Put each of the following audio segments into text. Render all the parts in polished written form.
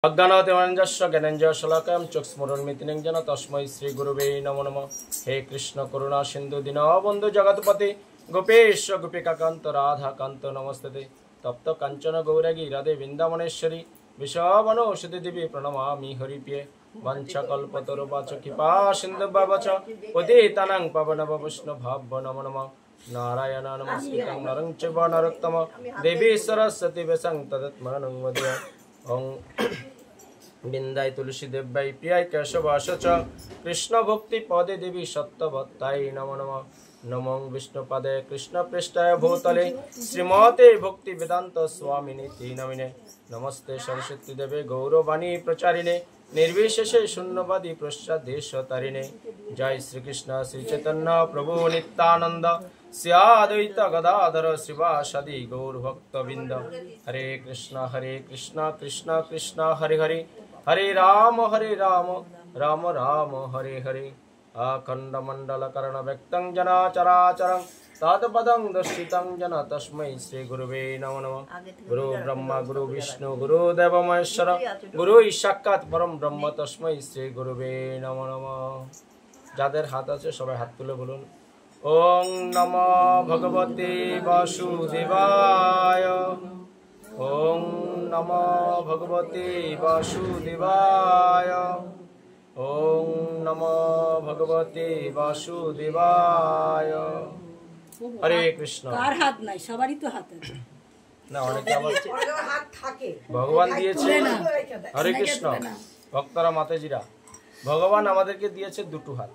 अज्ञानातिमञ्जस्य ज्ञानञ्जनशलाकं चक्षुरुन्मिलितं तस्मै श्रीगुरुवे नमो नमः। हे कृष्ण करुणा सिन्धु दीनबन्धु जगत्पते गोपेश गोपिकान्त राधाकान्त नमस्ते। तप्त काञ्चन गौरांगी राधे वृन्दावनेश्वरी विश्ववनौषधि देवी प्रणमामि हरिप्रिये। वंशकल्पतरुवाच कृपा सिन्धुभ्यश्च पतितानां पावनाय वैष्णवेभ्यो नमो नमः। नारायण नमस्कृतं नरं चैव नरोत्तमं देवी सरस्वती व्यासं तदत्मनं वदे। ओं बिंदाय तुलसी देव्याय प्रियाय केशवास च कृष्ण भक्ति पदे देवी सत्यवत्ताय नमो नमः। नमो विष्णुपदे कृष्ण पृष्ठाय भूतले श्रीमते भक्ति वेदांत स्वामिने ते नमिने। नमस्ते सरस्वती देवे गौरवाणी प्रचारिणे निर्विशेषे शून्यवादी प्रसादेशतारिणे। जय श्री कृष्ण श्री चैतन्य प्रभु नित्यानंद श्री अद्वैत गदाधर श्रीवासादि गौर भक्तवृंद। हरे कृष्ण कृष्ण कृष्ण हरे हरे हरे राम राम राम हरे हरे। अखंडमंडलकर्ण व्यक्तं जना चराचरं तत्पदं दर्शितं जन तस्मै श्री गुरुवे नमो नमः। गुरु ब्रह्मा गुरु विष्णु गुरुदेव महेश्वर गुरु साक्षात् परम ब्रह्म तस्मै श्री गुरुवे नमो नमः। যাদের হাত আছে সবাই হাত তুলে বলুন ওং নমো ভগবতে বাসুদেবায়। ওং নমো ভগবতে বাসুদেবায়। ওং নমো ভগবতে বাসুদেবায়। হরে কৃষ্ণ। কার হাত নাই? সবারই তো হাত আছে না, অনেকে আবার হাত থাকে, ভগবান দিয়েছে। হরে কৃষ্ণ। ভক্তরা মাতাজিরা, ভগবান আমাদেরকে দিয়েছে দুটো হাত,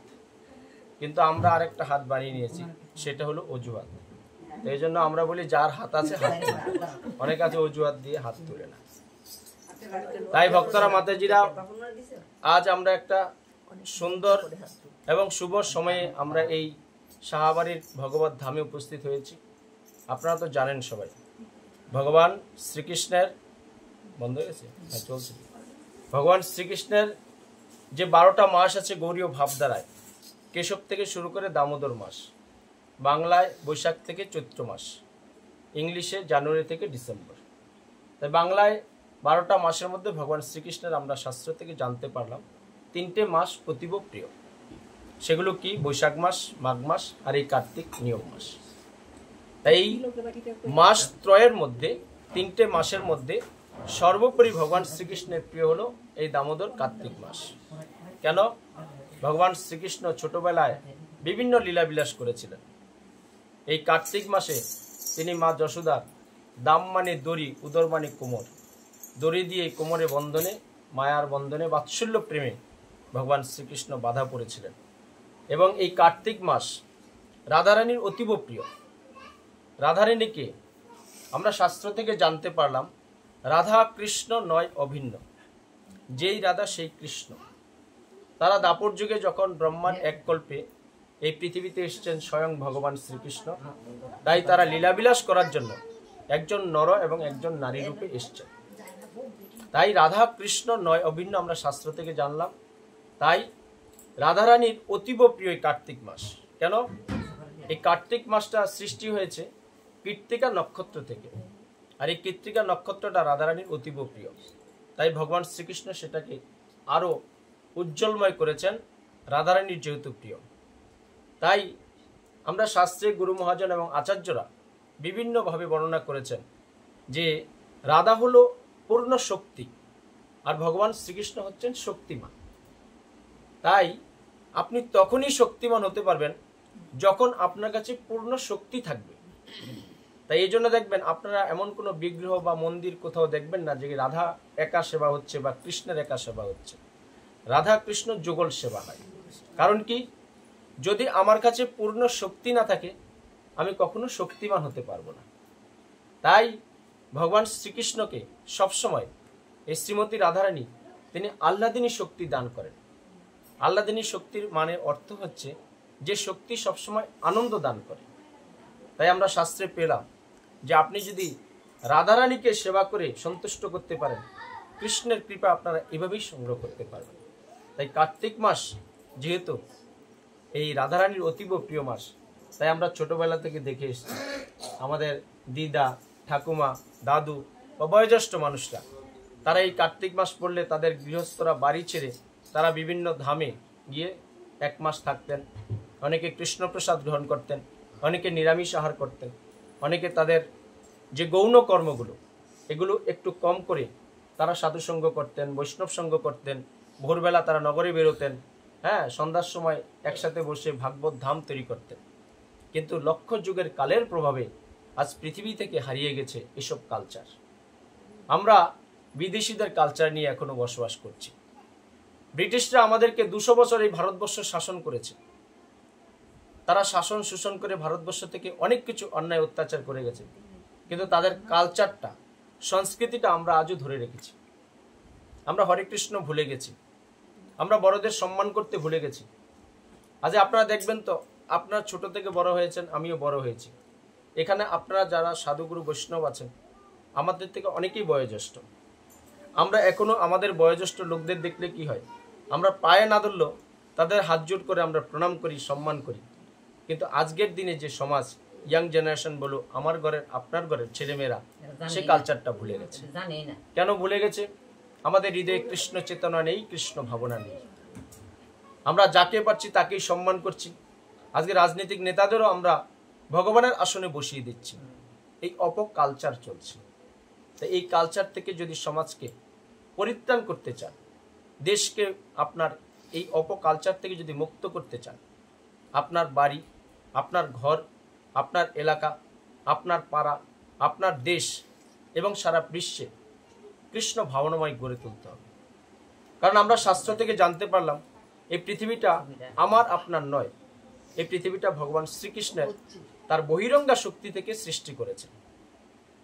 কিন্তু আমরা আরেকটা হাত বানিয়ে নিয়েছি, সেটা হলো অজুহাত। এই জন্য আমরা বলি যার হাত আছে হাত তোলে। অনেক আছে অজুহাত দিয়ে হাত তোলে না। তাই ভক্তরা মাতাজিরা, আজ আমরা একটা সুন্দর এবং শুভ সময়ে আমরা এই সাহাবাড়ির ভগবত ধামে উপস্থিত হয়েছি। আপনারা তো জানেন সবাই, ভগবান শ্রীকৃষ্ণের বন্ধ হয়ে গেছে, হ্যাঁ চলছে। ভগবান শ্রীকৃষ্ণের যে 12টা মাস আছে গৌরীয় ভাবধারায়, কেশব থেকে শুরু করে দামোদর মাস, বাংলায় বৈশাখ থেকে চৈত্র মাস, ইংলিশে জানুয়ারি থেকে ডিসেম্বর। তাই বাংলায় 12টা মাসের মধ্যে ভগবান শ্রীকৃষ্ণের আমরা শাস্ত্র থেকে জানতে পারলাম 3টে মাস অতীব প্রিয়। সেগুলো কি? বৈশাখ মাস, মাঘ মাস আর এই কার্তিক নিয়োগ মাস। তাই এই মাস ত্রয়ের মধ্যে 3টে মাসের মধ্যে সর্বোপরি ভগবান শ্রীকৃষ্ণের প্রিয় হলো এই দামোদর কার্তিক মাস। কেন? ভগবান শ্রীকৃষ্ণ ছোটবেলায় বিভিন্ন লীলাবিলাস করেছিলেন। এই কার্তিক মাসে তিনি মা যশোদার দাম মানে দড়ি, উদর মানে কোমর, দড়ি দিয়ে কোমরে বন্ধনে, মায়ার বন্ধনে, বাৎসল্য প্রেমে ভগবান শ্রীকৃষ্ণ বাধা পড়েছিলেন। এবং এই কার্তিক মাস রাধারানীর অতীব প্রিয়। রাধারানীকে আমরা শাস্ত্র থেকে জানতে পারলাম রাধা কৃষ্ণ নয় অভিন্ন, যেই রাধা সেই কৃষ্ণ। তারা দাপর যুগে যখন ব্রহ্মার এক কল্পে এই পৃথিবীতে এসেছেন স্বয়ং ভগবান শ্রীকৃষ্ণ, তাই তারা লীলাবিলাস করার জন্য একজন নর এবং একজন নারী রূপে এসেছেন। তাই রাধা কৃষ্ণ নয় অভিন্ন আমরা শাস্ত্র থেকে জানলাম। তাই রাধারানীর অতীব প্রিয় এই কার্তিক মাস। কেন? এই কার্তিক মাসটা সৃষ্টি হয়েছে কৃত্তিকা নক্ষত্র থেকে, আর এই কৃত্তিকা নক্ষত্রটা রাধারানীর অতীব প্রিয়। তাই ভগবান শ্রীকৃষ্ণ সেটাকে আরো উজ্জ্বলময় করেছেন, রাধারানীর যেহেতু প্রিয়। তাই আমরা শাস্ত্রে গুরু মহাজন এবং আচার্যরা বিভিন্নভাবে বর্ণনা করেছেন যে রাধা হলো পূর্ণ শক্তি আর ভগবান শ্রীকৃষ্ণ হচ্ছেন শক্তিমান। তাই আপনি তখনই শক্তিমান হতে পারবেন যখন আপনার কাছে পূর্ণ শক্তি থাকবে। তাই এই জন্য দেখবেন আপনারা এমন কোনো বিগ্রহ বা মন্দির কোথাও দেখবেন না যে রাধা একা সেবা হচ্ছে বা কৃষ্ণের একা সেবা হচ্ছে। রাধা কৃষ্ণ যুগল সেবা হয়। কারণ কি? যদি আমার কাছে পূর্ণ শক্তি না থাকে আমি কখনো শক্তিমান হতে পারবো না। তাই ভগবান শ্রীকৃষ্ণকে সবসময় এই শ্রীমতী রাধারানী তিনি আহ্লাদিনী শক্তি দান করেন। আহ্লাদিনী শক্তির মানে অর্থ হচ্ছে যে শক্তি সবসময় আনন্দ দান করে। তাই আমরা শাস্ত্রে পেলাম যে আপনি যদি রাধারানীকে সেবা করে সন্তুষ্ট করতে পারেন, কৃষ্ণের কৃপা আপনারা এভাবেই সংগ্রহ করতে পারবেন। তাই কার্তিক মাস যেহেতু এই রাধারানীর অতীব প্রিয় মাস, তাই আমরা ছোটবেলা থেকে দেখে এসেছি আমাদের দিদা, ঠাকুমা, দাদু বা বয়োজ্যেষ্ঠ মানুষরা তারা এই কার্তিক মাস পড়লে তাদের গৃহস্থরা বাড়ি ছেড়ে তারা বিভিন্ন ধামে গিয়ে 1 মাস থাকতেন। অনেকে কৃষ্ণপ্রসাদ গ্রহণ করতেন, অনেকে নিরামিষ আহার করতেন, অনেকে তাদের যে গৌণ কর্মগুলো এগুলো একটু কম করে তারা সাধুসঙ্গ করতেন, বৈষ্ণব সঙ্গ করতেন। ভোরবেলা তারা নগরে বেরোতেন, সন্ধ্যার সময় একসাথে বসে ভাগবত ধাম তৈরি করতেন। কিন্তু লক্ষ যুগের কালের প্রভাবে আজ পৃথিবী থেকে হারিয়ে গেছে এসব কালচার। আমরা বিদেশিদের কালচার নিয়ে এখনো বসবাস করছি। ব্রিটিশরা আমাদেরকে 200 বছর এই ভারতবর্ষ শাসন করেছে। তারা শাসন শোষণ করে ভারতবর্ষ থেকে অনেক কিছু অন্যায় অত্যাচার করে গেছে, কিন্তু তাদের কালচারটা, সংস্কৃতিটা আমরা আজও ধরে রেখেছি। আমরা হরে কৃষ্ণ ভুলে গেছি, আমরা বড়দের সম্মান করতে ভুলে গেছি। আজ আপনারা দেখবেন তো, আপনারা ছোট থেকে বড় হয়েছেন, আমিও বড় হয়েছি। এখানে আপনারা যারা সাধুগুরু বৈষ্ণব আছেন, আমাদের থেকে অনেকেই বয়োজ্যেষ্ঠ। আমরা এখনো আমাদের বয়োজ্যেষ্ঠ লোকদের দেখলে কি হয়, আমরা পায়ে না ধরলেও তাদের হাত জোড় করে আমরা প্রণাম করি, সম্মান করি। কিন্তু আজকের দিনে যে সমাজ, ইয়াং জেনারেশন বলো, আমার ঘরের আপনার ঘরের ছেলেমেয়েরা সে কালচারটা ভুলে গেছে। কেন ভুলে গেছে? আমাদের হৃদয়ে কৃষ্ণ চেতনা নেই, কৃষ্ণ ভাবনা নেই। আমরা যাকে পাচ্ছি তাকেই সম্মান করছি। আজকে রাজনৈতিক নেতাদেরও আমরা ভগবানের আসনে বসিয়ে দিচ্ছি। এই অপকালচার চলছে। তাই এই কালচার থেকে যদি সমাজকে পরিত্রাণ করতে চান, দেশকে আপনার এই অপকালচার থেকে যদি মুক্ত করতে চান, আপনার বাড়ি, আপনার ঘর, আপনার এলাকা, আপনার পাড়া, আপনার দেশ এবং সারা বিশ্বে কৃষ্ণ ভাবনাময় গড়ে তুলতে হবে। কারণ আমরা শাস্ত্র থেকে জানতে পারলাম এই পৃথিবীটা আমার আপনার নয়, এই পৃথিবীটা ভগবান শ্রীকৃষ্ণের তার বহিরঙ্গা শক্তি থেকে সৃষ্টি করেছেন।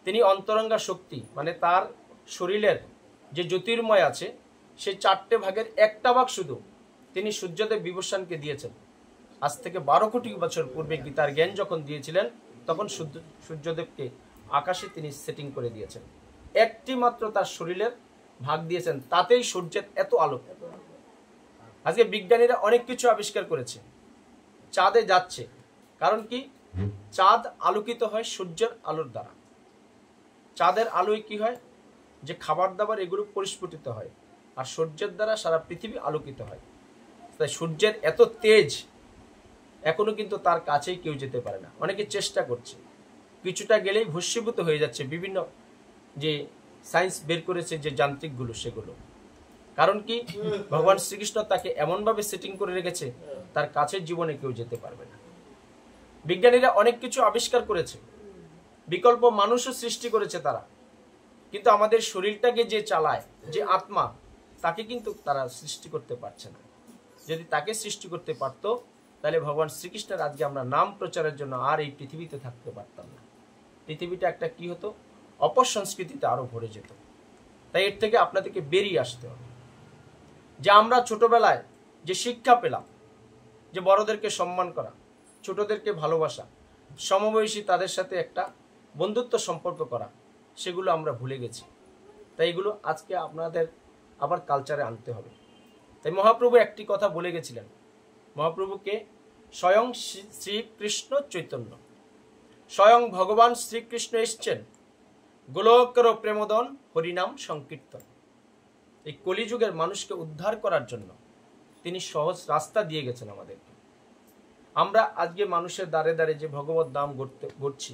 তিনি অন্তরঙ্গা শক্তি মানে তার শরীরের যে জ্যোতির্ময় আছে সেই 4টে ভাগের 1টা ভাগ শুধু তিনি সূর্যদেব বিভূষণকে দিয়েছেন। আজ থেকে 12 কোটি বছর পূর্বে গীতার জ্ঞান যখন দিয়েছিলেন, তখন সূর্যদেবকে আকাশে তিনি সেটিং করে দিয়েছেন। একটি মাত্র তার শরীরের ভাগ দিয়েছেন, তাতেই সূর্যের এত আলো। আজকে বিজ্ঞানীরা অনেক কিছু আবিষ্কার করেছে, চাঁদে যাচ্ছে। কারণ কি? চাঁদ আলোকিত হয় সূর্যের আলোর দ্বারা। চাঁদের আলোয় কি হয়, যে খাবার দাবার এগুলো পরিস্ফুটিত হয়, আর সূর্যের দ্বারা সারা পৃথিবী আলোকিত হয়। তাই সূর্যের এত তেজ এখনো কিন্তু তার কাছেই কেউ যেতে পারে না। অনেকে চেষ্টা করছে, কিছুটা গেলেই ভস্মীভূত হয়ে যাচ্ছে বিভিন্ন যে সায়েন্স বের করেছে যে যান্ত্রিকগুলো, সেগুলো। কারণ কি? ভগবান শ্রীকৃষ্ণ তাকে এমনভাবে সেটিং করে রেখেছে, তার কাছের জীবনে কেউ যেতে পারবে না। বিজ্ঞানীরা অনেক কিছু আবিষ্কার করেছে, বিকল্প মানুষও সৃষ্টি করেছে তারা, কিন্তু আমাদের শরীরটাকে যে চালায়, যে আত্মা, তাকে কিন্তু তারা সৃষ্টি করতে পারছে না। যদি তাকে সৃষ্টি করতে পারতো, তাহলে ভগবান শ্রীকৃষ্ণের আজকে আমরা নাম প্রচারের জন্য আর এই পৃথিবীতে থাকতে পারতাম না। পৃথিবীটা একটা কি হতো, অপসংস্কৃতিতে আরো ভরে যেত। তাই এর থেকে আপনাদেরকে বেরিয়ে আসতে হবে। যে আমরা ছোটবেলায় যে শিক্ষা পেলাম, যে বড়দেরকে সম্মান করা, ছোটদেরকে ভালোবাসা, সমবয়সী তাদের সাথে একটা বন্ধুত্ব সম্পর্ক করা, সেগুলো আমরা ভুলে গেছি। তাই এগুলো আজকে আপনাদের আবার কালচারে আনতে হবে। তাই মহাপ্রভু একটি কথা বলে গেছিলেন। মহাপ্রভুকে স্বয়ং শ্রীকৃষ্ণ চৈতন্য, স্বয়ং ভগবান শ্রীকৃষ্ণ এসছেন গোলকের প্রেমদন হরিনাম সংকীর্তন। এই কলিযুগের মানুষকে উদ্ধার করার জন্য তিনি সহজ রাস্তা দিয়ে গেছেন আমাদেরকে। আমরা আজকে মানুষের দ্বারে দ্বারে যে ভগবত নাম গড়ছি,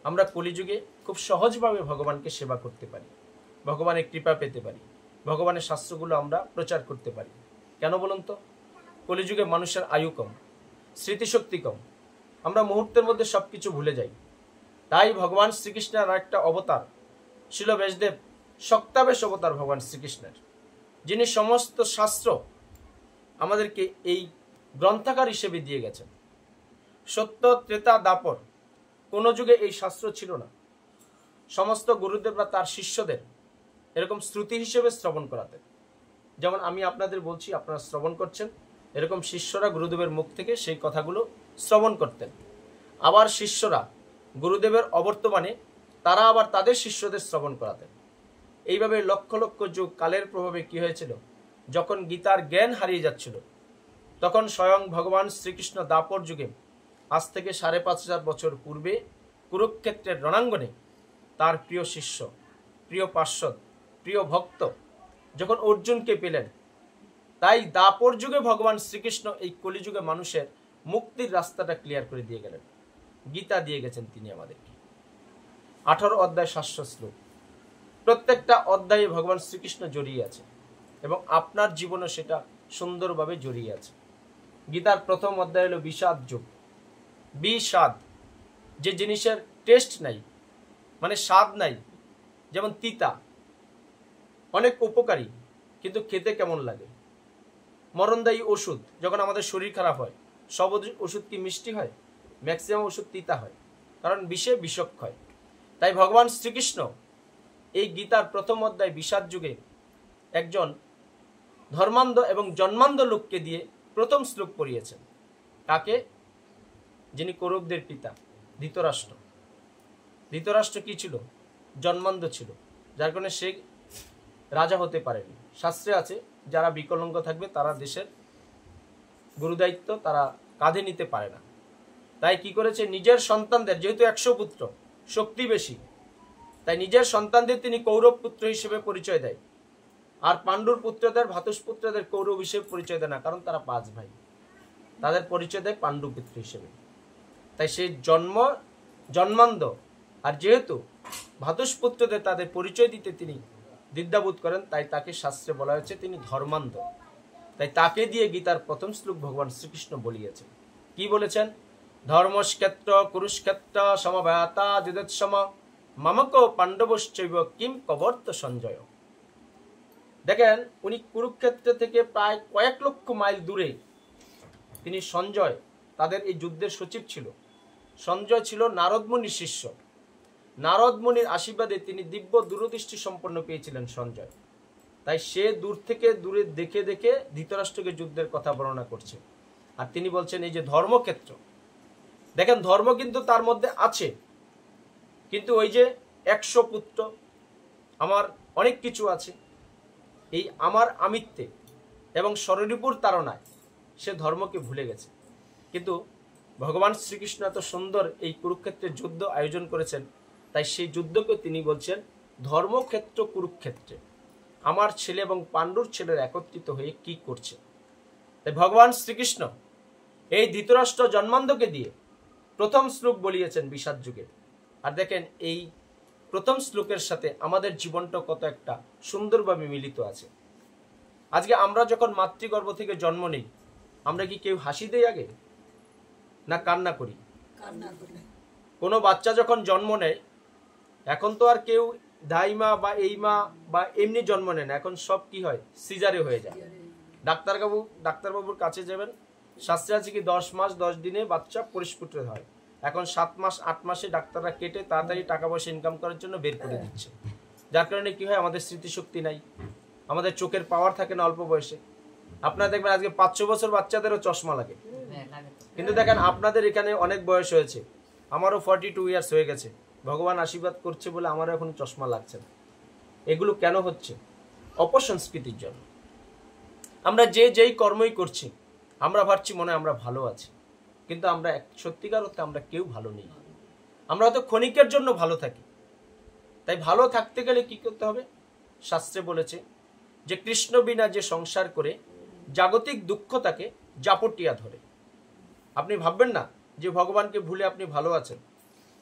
আমরা কলিযুগে খুব সহজভাবে ভগবানকে সেবা করতে পারি, ভগবানের কৃপা পেতে পারি, ভগবানের শাস্ত্রগুলো আমরা প্রচার করতে পারি। কেন বলুন তো? কলিযুগে মানুষের আয়ু কম, স্মৃতিশক্তি কম, আমরা মুহূর্তের মধ্যে সবকিছু ভুলে যাই। তাই ভগবান শ্রীকৃষ্ণের আর একটা অবতার ছিল ব্যাসদেব, শক্তাবেশ অবতার ভগবান শ্রীকৃষ্ণের, যিনি সমস্ত শাস্ত্র আমাদেরকে এই গ্রন্থাগার হিসেবে দিয়ে গেছেন। সত্য, ত্রেতা, দাপর কোন যুগে এই শাস্ত্র ছিল না। সমস্ত গুরুদেবরা তার শিষ্যদের এরকম শ্রুতি হিসেবে শ্রবণ করাতেন। যেমন আমি আপনাদের বলছি, আপনারা শ্রবণ করছেন, এরকম শিষ্যরা গুরুদেবের মুখ থেকে সেই কথাগুলো শ্রবণ করতেন। আবার শিষ্যরা গুরুদেবের অবর্তমানে তারা আবার তাদের শিষ্যদের শ্রবণ করাতেন। এইভাবে লক্ষ লক্ষ যুগ কালের প্রভাবে কি হয়েছিল, যখন গীতার জ্ঞান হারিয়ে যাচ্ছিল, তখন স্বয়ং ভগবান শ্রীকৃষ্ণ দাপর যুগে, আজ থেকে ৫৫০০ বছর পূর্বে কুরুক্ষেত্রের রণাঙ্গনে তার প্রিয় শিষ্য, প্রিয় পার্শ্বদ প্রিয় ভক্ত যখন অর্জুনকে পেলেন, তাই দাপর যুগে ভগবান শ্রীকৃষ্ণ এই কলিযুগে মানুষের মুক্তির রাস্তাটা ক্লিয়ার করে দিয়ে গেলেন। গীতা দিয়ে গেছেন তিনি আমাদেরকে। 18 অধ্যায় 700 শ্লোক, প্রত্যেকটা অধ্যায়ে ভগবান শ্রীকৃষ্ণ জড়িয়ে আছে এবং আপনার জীবনে সেটা সুন্দরভাবে জড়িয়ে আছে। গীতার প্রথম অধ্যায় হলো বিষাদ যুগ। বিষাদ, যে জিনিসের টেস্ট নাই, মানে স্বাদ নাই, যেমন তিতা, অনেক উপকারী কিন্তু খেতে কেমন লাগে। মরণদায়ী ওষুধ, যখন আমাদের শরীর খারাপ হয়, সব ওষুধ কি মিষ্টি হয়? ম্যাক্সিমাম ওষুধ তিতা হয়, কারণ বিষে বিষক্ষয়। তাই ভগবান শ্রীকৃষ্ণ এই গীতার প্রথম অধ্যায় বিষাদ যুগে একজন ধর্মান্ধ এবং জন্মান্ধ লোককে দিয়ে প্রথম শ্লোক পড়িয়েছেন। কাকে? যিনি কৌরবদের পিতা, ধৃতরাষ্ট্র। ধৃতরাষ্ট্র কি ছিল? জন্মান্ধ ছিল, যার কারণে সে রাজা হতে পারেনি। শাস্ত্রে আছে যারা বিকলাঙ্গ থাকবে তারা দেশের গুরুদায়িত্ব তারা কাঁধে নিতে পারে না। তাই কি করেছে, নিজের সন্তানদের, যেহেতু 100 পুত্র, শক্তি বেশি, তাই নিজের সন্তানদের তিনি কৌরব পুত্র হিসেবে পরিচয় দেয়, আর পাণ্ডুর পুত্রদের, ভাতুষ পুত্রদের কৌরব হিসেবে পরিচয় দেয় না, কারণ তারা 5 ভাই, তাদের পরিচয় দেয় পাণ্ডু পুত্র হিসেবে। তাই সেই জন্মান্ধ, আর যেহেতু ভাতুষ পুত্রদের তাদের পরিচয় দিতে তিনি দ্বিধাবোধ করেন, তাই তাকে শাস্ত্রে বলা হয়েছে তিনি ধর্মান্ধ। তাই তাকে দিয়ে গীতার প্রথম শ্লোক ভগবান শ্রীকৃষ্ণ বলিয়েছেন। কি বলেছেন? ধর্মক্ষেত্র কুরুক্ষেত্র সমবেতা যুদ্ধসম মামক পাণ্ডবশ্চৈব কিম কবর্ত সঞ্জয়। দেখেন, উনি কুরুক্ষেত্র থেকে প্রায় কয়েক লক্ষ মাইল দূরে তিনি সঞ্জয়, তাদের এই যুদ্ধের সচিব ছিল। সঞ্জয় ছিল নারদ মুনির শিষ্য। নারদ মুনির আশীর্বাদে তিনি দিব্য দূরদৃষ্টি সম্পন্ন পেয়েছিলেন সঞ্জয়। তাই সে দূরে দেখে দেখে ধৃতরাষ্ট্রকে যুদ্ধের কথা বর্ণনা করছে। আর তিনি বলছেন এই যে ধর্মক্ষেত্র, দেখেন ধর্ম কিন্তু তার মধ্যে আছে, কিন্তু ওই যে 100 পুত্র, আমার অনেক কিছু আছে, এই আমার আমিত্বে এবং স্বরূপুর তাড়নায় সে ধর্মকে ভুলে গেছে। কিন্তু ভগবান শ্রীকৃষ্ণ এত সুন্দর এই কুরুক্ষেত্রের যুদ্ধ আয়োজন করেছেন, তাই সেই যুদ্ধকে তিনি বলছেন ধর্মক্ষেত্র কুরুক্ষেত্রে আমার ছেলে এবং পাণ্ডুর ছেলের একত্রিত হয়ে কি করছে। তাই ভগবান শ্রীকৃষ্ণ এই ধৃতরাষ্ট্র জন্মান্ধকে দিয়ে প্রথম শ্লোক বলিয়েছেন বিষাদ যুগে। আর দেখেন এই প্রথম শ্লোকের সাথে আমাদের জীবনটা কত একটা সুন্দরভাবে মিলিত আছে। আজকে আমরা যখন মাতৃগর্ভ থেকে জন্ম নেই, আমরা কি কেউ হাসি দেই আগে, না কান্না করি? কোনো বাচ্চা যখন জন্ম নেয়, এখন তো আর কেউ দাইমা বা এই মা বা এমনি জন্ম নেয় না, এখন সব কি হয়, সিজারে হয়ে যায়। ডাক্তারবাবুর কাছে যাবেন, শাস্ত্রে আছে কি 10 মাস 10 দিনে বাচ্চা পরিস্ফুট হয়। এখন 7 মাস 8 মাসে ডাক্তাররা কেটে তাড়াতাড়ি টাকা পয়সা ইনকাম করার জন্য বের করে দিচ্ছে। যার কারণে কি হয়, আমাদের স্মৃতিশক্তি নাই, আমাদের চোখের পাওয়ার থাকে না অল্প বয়সে। আপনারা দেখবেন আজকে 5-6 বছর বাচ্চাদেরও চশমা লাগে। কিন্তু দেখেন আপনাদের এখানে অনেক বয়স হয়েছে, আমারও 42 ইয়ার্স হয়ে গেছে, ভগবান আশীর্বাদ করছে বলে আমারও এখন চশমা লাগছে না। এগুলো কেন হচ্ছে? অপসংস্কৃতির জন্য। আমরা যেই কর্মই করছি, আমরা ভাবছি মনে আমরা ভালো আছি, কিন্তু আমরা সত্যিকার অর্থে আমরা কেউ ভালো নেই। আমরা হয়তো ক্ষণিকের জন্য ভালো থাকি। তাই ভালো থাকতে গেলে কি করতে হবে? শাস্ত্রে বলেছে যে কৃষ্ণ বিনা যে সংসার করে জাগতিক দুঃখ তাকে জাপটিয়া ধরে। আপনি ভাববেন না যে ভগবানকে ভুলে আপনি ভালো আছেন,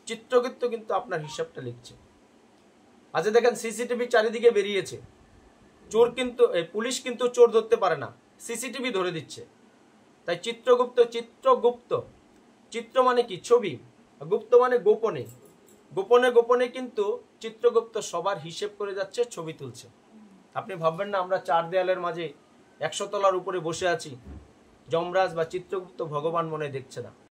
চিত্রগুপ্ত কিন্তু আপনার হিসাবটা লিখছে। আজ দেখেন সিসিটিভি চারিদিকে বেরিয়েছে, চোর কিন্তু পুলিশ কিন্তু চোর ধরতে পারে না, সিসিটিভি ধরে দিচ্ছে। তাই চিত্রগুপ্ত, চিত্র মানে কি? ছবি, গুপ্ত মানে গোপনে, গোপনে কিন্তু চিত্রগুপ্ত সবার হিসেব করে যাচ্ছে, ছবি তুলছে। আপনি ভাববেন না আমরা 4 দেয়ালের মাঝে 100 তলার উপরে বসে আছি, যমরাজ বা চিত্রগুপ্ত ভগবান মনে দেখছে না।